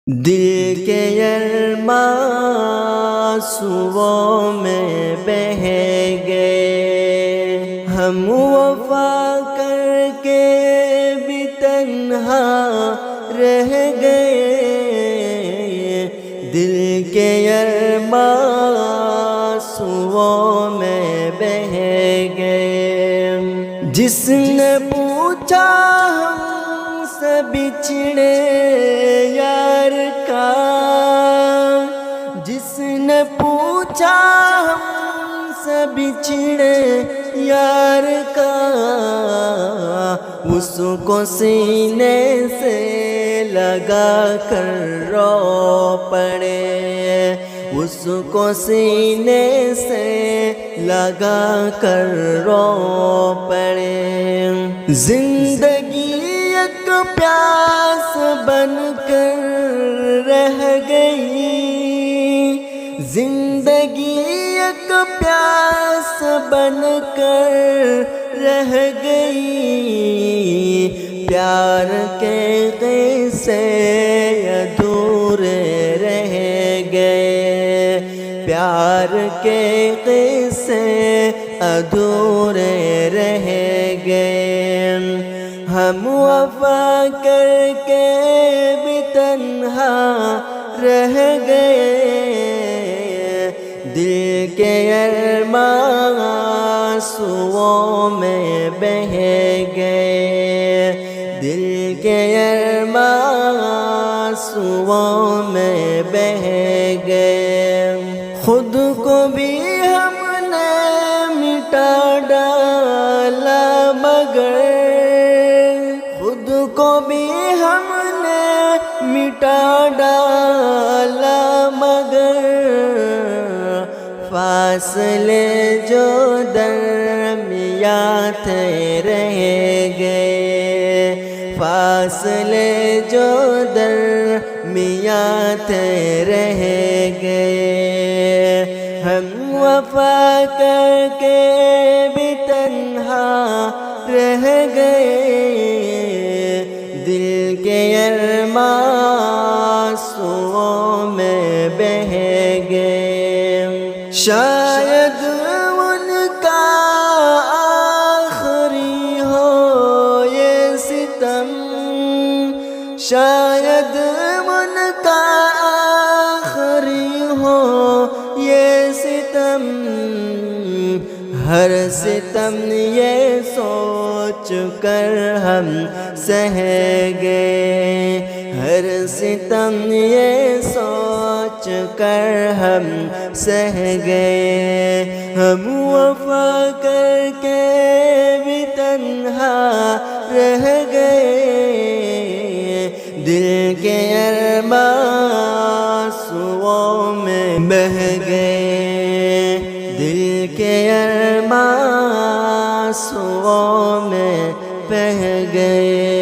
دل کے ارماں میں بہہ گئے، ہم وفا کر کے بھی تنہا رہ گئے۔ دل کے ارماں میں بہہ گئے۔ جس نے پوچھا ہم سے بچھڑے یار کا، جس نے پوچھا ہم سے بچھڑے یار کا، اس کو سینے سے لگا کر رو پڑے، اس کو سینے سے لگا کر رو پڑے۔ زندگی ایک پیاس بن کر رہ گئی، زندگی ایک پیاس بن کر رہ گئی۔ پیار کے قصے ادھورے رہ گئے، پیار کے قصے ادھورے رہ گئے۔ ہم وفا کر کے بھی تنہا رہ گئے، دل کے ارماں میں بہہ گئے، دل کے ارماں میں بہہ گئے۔ خود کو بھی ہم نے مٹا ڈالا مگر، خود کو بھی ہم نے مٹا ڈالا مگر، فاصلے جو درمیاں تھے رہ گئے، فاصلے جو درمیاں تھے رہ گئے۔ ہم وفا کر کے بھی تنہا رہ گئے، دل کے ارماں میں بہہ گئے۔ شاید ان کا آخری ہو یہ ستم، شاید ان کا آخری ہو یہ ستم، ہر ستم یہ سوچ کر ہم سہ گئے، ہر ستم یہ سوچ کر ہم سہ گئے۔ ہم وفا کر کے بھی تنہا رہ گئے، دل کے ارماں میں بہہ گئے، دل کے ارماں میں بہہ گئے۔